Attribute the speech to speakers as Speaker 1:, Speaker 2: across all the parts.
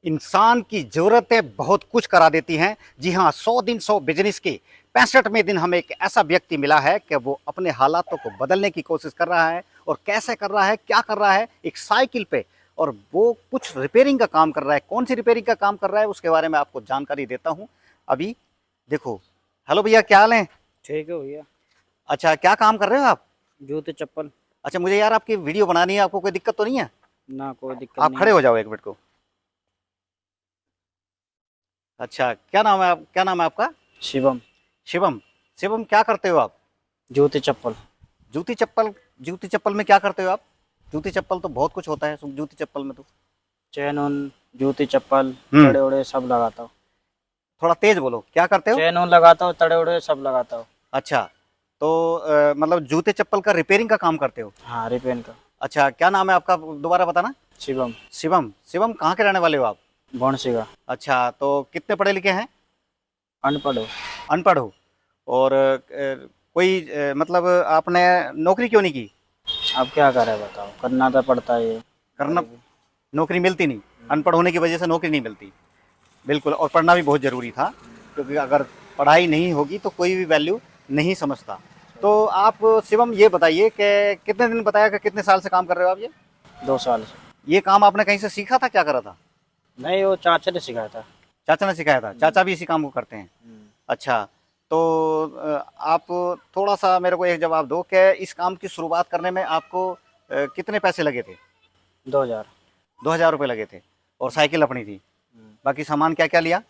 Speaker 1: इंसान की ज़रूरतें बहुत कुछ करा देती हैं। जी हाँ, 100 दिन 100 बिजनेस के 65वें दिन हमें एक ऐसा व्यक्ति मिला है कि वो अपने हालातों को बदलने की कोशिश कर रहा है। और कैसे कर रहा है, क्या कर रहा है, एक साइकिल पे। और वो कुछ रिपेयरिंग का काम कर रहा है। कौन सी रिपेयरिंग का काम कर रहा है उसके बारे में आपको जानकारी देता हूँ अभी। देखो, हेलो भैया, क्या हाल है?
Speaker 2: ठीक है भैया।
Speaker 1: अच्छा, क्या काम कर रहे हो आप?
Speaker 2: जूते चप्पल।
Speaker 1: अच्छा, मुझे यार आपकी वीडियो बनानी है, आपको कोई दिक्कत तो नहीं है?
Speaker 2: ना कोई दिक्कत
Speaker 1: आप
Speaker 2: नहीं
Speaker 1: खड़े
Speaker 2: है।
Speaker 1: हो जाओ एक मिनट को। अच्छा, क्या नाम है क्या नाम है आपका?
Speaker 2: शिवम।
Speaker 1: शिवम। शिवम, क्या करते हो आप?
Speaker 2: जूते चप्पल।
Speaker 1: जूती चप्पल। जूती चप्पल में क्या करते हो आप? जूती चप्पल तो बहुत कुछ होता है जूती चप्पल में तो।
Speaker 2: चैन उन, जूते चप्पल,
Speaker 1: हम्म।
Speaker 2: तड़े उड़े सब लगाता हूँ।
Speaker 1: थोड़ा तेज बोलो, क्या करते हो?
Speaker 2: चैन उन लगाता हूँ, तड़े उड़े सब लगाता हूँ।
Speaker 1: अच्छा, तो मतलब जूते चप्पल का रिपेयरिंग का काम करते हो?
Speaker 2: हाँ, रिपेन का।
Speaker 1: अच्छा, क्या नाम है आपका, दोबारा बताना।
Speaker 2: शिवम।
Speaker 1: शिवम। शिवम, कहाँ के रहने वाले हो आप?
Speaker 2: भौणसिगा।
Speaker 1: अच्छा, तो कितने पढ़े लिखे हैं?
Speaker 2: अनपढ़ हो।
Speaker 1: अनपढ़ हो। और कोई मतलब आपने नौकरी क्यों नहीं की?
Speaker 2: अब क्या करे बताओ, करना तो पड़ता है ये।
Speaker 1: करना।
Speaker 2: गरीबी।
Speaker 1: नौकरी मिलती नहीं। अनपढ़ होने की वजह से नौकरी नहीं मिलती। बिल्कुल, और पढ़ना भी बहुत ज़रूरी था। क्योंकि अगर पढ़ाई नहीं होगी तो कोई भी वैल्यू नहीं समझता। तो आप शिवम ये बताइए कि कितने दिन, बताया कि कितने साल से काम कर रहे हो आप ये?
Speaker 2: 2 साल से।
Speaker 1: ये काम आपने कहीं से सीखा था, क्या करा था?
Speaker 2: नहीं, वो चाचा ने सिखाया था।
Speaker 1: चाचा ने सिखाया था? चाचा भी इसी काम को करते हैं? अच्छा। तो आप थोड़ा सा मेरे को एक जवाब दो कि इस काम की शुरुआत करने में आपको कितने पैसे लगे थे?
Speaker 2: 2000।
Speaker 1: 2,000 रुपये लगे थे। और साइकिल अपनी थी। बाकी सामान क्या क्या लिया?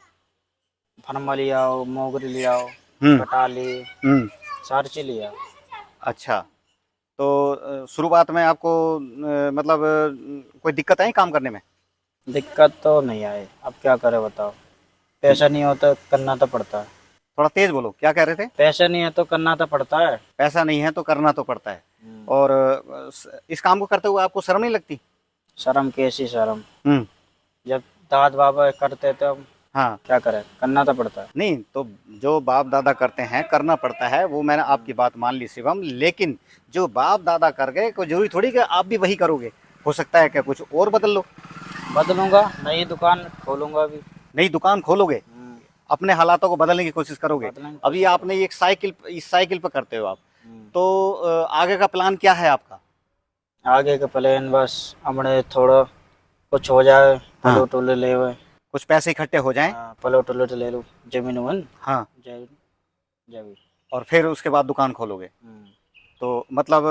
Speaker 2: फनमा लिया आओ, मोगरी लिया आओ,
Speaker 1: हम्म।
Speaker 2: कटाली,
Speaker 1: हम्म।
Speaker 2: सारी चीज लिया।
Speaker 1: अच्छा। तो शुरुआत में आपको मतलब कोई दिक्कत आई काम करने में?
Speaker 2: दिक्कत तो नहीं आए, अब क्या करे बताओ। पैसा नहीं होता, करना तो पड़ता है।
Speaker 1: थोड़ा तेज बोलो, क्या कह रहे थे?
Speaker 2: पैसा नहीं है तो करना तो पड़ता है।
Speaker 1: पैसा नहीं है तो करना तो पड़ता है। और इस काम को करते हुए आपको शर्म नहीं लगती?
Speaker 2: शर्म कैसी शर्म।
Speaker 1: हम्म।
Speaker 2: जब दाद बाबा करते थे हम,
Speaker 1: हाँ।
Speaker 2: क्या करें, करना तो पड़ता है।
Speaker 1: नहीं तो, जो बाप दादा करते हैं करना पड़ता है, वो मैंने आपकी बात मान ली शिवम। लेकिन जो बाप दादा कर गए, कोई जरूरी थोड़ी कि आप भी वही करोगे। हो सकता है कि कुछ और बदल लो।
Speaker 2: बदलूंगा, नई दुकान खोलूंगा अभी।
Speaker 1: नई दुकान खोलोगे? अपने हालातों को बदलने की कोशिश करोगे?
Speaker 2: बदलने की
Speaker 1: अभी
Speaker 2: कोशिश
Speaker 1: आपने ये एक साइकिल, इस साइकिल पर करते हो आप।
Speaker 2: करूँ।
Speaker 1: तो आगे का प्लान क्या है आपका?
Speaker 2: आगे का प्लान बस हमने थोड़ा कुछ हो जाए,
Speaker 1: हाँ,
Speaker 2: पलो टोले ले हुए।
Speaker 1: कुछ पैसे इकट्ठे हो जाएं।
Speaker 2: हाँ, पलो टोले तो ले लूँ, जमीन वन।
Speaker 1: हाँ।
Speaker 2: जमीन। जमीन।
Speaker 1: और फिर उसके बाद दुकान खोलोगे? तो मतलब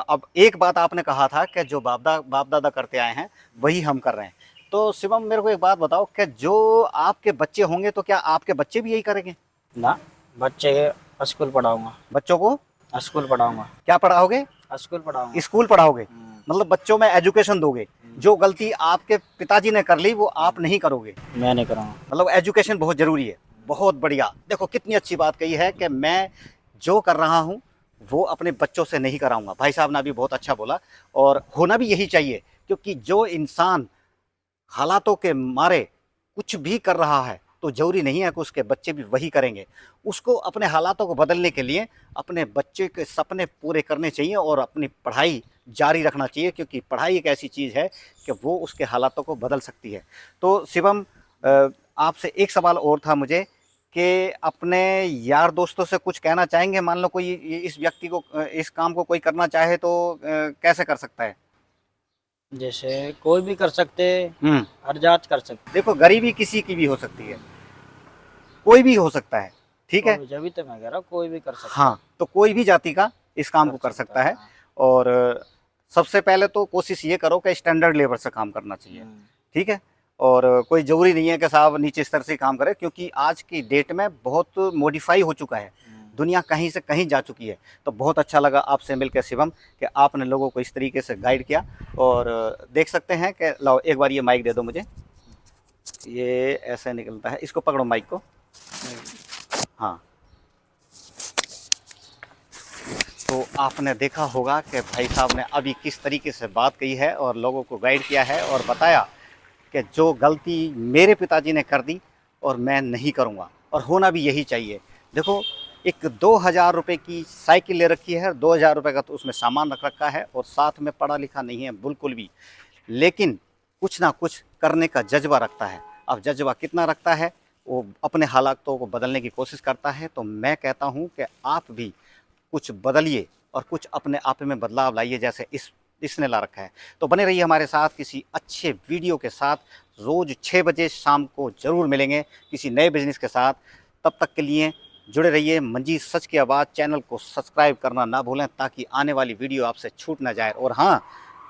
Speaker 1: अब एक बात आपने कहा था कि जो बाप दादा करते आए हैं वही हम कर रहे हैं। तो शिवम, मेरे को एक बात बताओ कि जो आपके बच्चे होंगे तो क्या आपके बच्चे भी यही करेंगे?
Speaker 2: ना, बच्चे के स्कूल पढ़ाऊंगा।
Speaker 1: बच्चों को
Speaker 2: स्कूल पढ़ाऊंगा।
Speaker 1: क्या पढ़ाओगे?
Speaker 2: स्कूल पढ़ाऊंगा।
Speaker 1: स्कूल पढ़ाओगे? मतलब बच्चों में एजुकेशन दोगे। जो गलती आपके पिताजी ने कर ली वो आप नहीं करोगे।
Speaker 2: मैं नहीं करूँगा।
Speaker 1: मतलब एजुकेशन बहुत ज़रूरी है। बहुत बढ़िया, देखो कितनी अच्छी बात कही है कि मैं जो कर रहा हूँ वो अपने बच्चों से नहीं कराऊंगा। भाई साहब ने अभी बहुत अच्छा बोला। और होना भी यही चाहिए। क्योंकि जो इंसान हालातों के मारे कुछ भी कर रहा है तो जरूरी नहीं है कि उसके बच्चे भी वही करेंगे। उसको अपने हालातों को बदलने के लिए अपने बच्चे के सपने पूरे करने चाहिए और अपनी पढ़ाई जारी रखना चाहिए। क्योंकि पढ़ाई एक ऐसी चीज़ है कि वो उसके हालातों को बदल सकती है। तो शिवम, आपसे एक सवाल और था मुझे कि अपने यार दोस्तों से कुछ कहना चाहेंगे? मान लो कोई इस व्यक्ति को, इस काम को कोई करना चाहे तो कैसे कर सकता है?
Speaker 2: जैसे कोई भी कर सकते,
Speaker 1: हम्म।
Speaker 2: हर जात कर सकते।
Speaker 1: देखो, गरीबी किसी की भी हो सकती है, कोई भी हो सकता है। ठीक है।
Speaker 2: कोई, जब भी तो मैं कह रहा हूँ कोई भी कर सकता है।
Speaker 1: हाँ, तो कोई भी जाति का इस काम
Speaker 2: कर
Speaker 1: को कर
Speaker 2: सकता
Speaker 1: सकता
Speaker 2: है,
Speaker 1: है।
Speaker 2: हाँ।
Speaker 1: और सबसे पहले तो कोशिश ये करो कि स्टैंडर्ड लेबर से काम करना चाहिए। ठीक है। और कोई ज़रूरी नहीं है कि साहब नीचे स्तर से काम करे। क्योंकि आज की डेट में बहुत मॉडिफाई हो चुका है। दुनिया कहीं से कहीं जा चुकी है। तो बहुत अच्छा लगा आपसे मिलकर शिवम कि आपने लोगों को इस तरीके से गाइड किया। और देख सकते हैं कि, लाओ एक बार ये माइक दे दो मुझे। ये ऐसे निकलता है, इसको पकड़ो माइक को। हाँ। तो आपने देखा होगा कि भाई साहब ने अभी किस तरीके से बात कही है और लोगों को गाइड किया है और बताया कि जो गलती मेरे पिताजी ने कर दी और मैं नहीं करूँगा। और होना भी यही चाहिए। देखो, एक 2,000 रुपये की साइकिल ले रखी है, 2,000 रुपये का तो उसमें सामान रख रखा है और साथ में पढ़ा लिखा नहीं है बिल्कुल भी। लेकिन कुछ ना कुछ करने का जज्बा रखता है। अब जज्बा कितना रखता है, वो अपने हालातों को बदलने की कोशिश करता है। तो मैं कहता हूँ कि आप भी कुछ बदलिए और कुछ अपने आप में बदलाव लाइए, जैसे इसने ला रखा है। तो बने रहिए हमारे साथ किसी अच्छे वीडियो के साथ। रोज़ 6 बजे शाम को ज़रूर मिलेंगे किसी नए बिजनेस के साथ। तब तक के लिए जुड़े रहिए। मंजीत सच की आवाज़ चैनल को सब्सक्राइब करना ना भूलें, ताकि आने वाली वीडियो आपसे छूट ना जाए। और हाँ,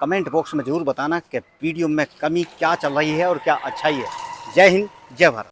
Speaker 1: कमेंट बॉक्स में ज़रूर बताना कि वीडियो में कमी क्या चल रही है और क्या अच्छाई है। जय हिंद, जय भारत।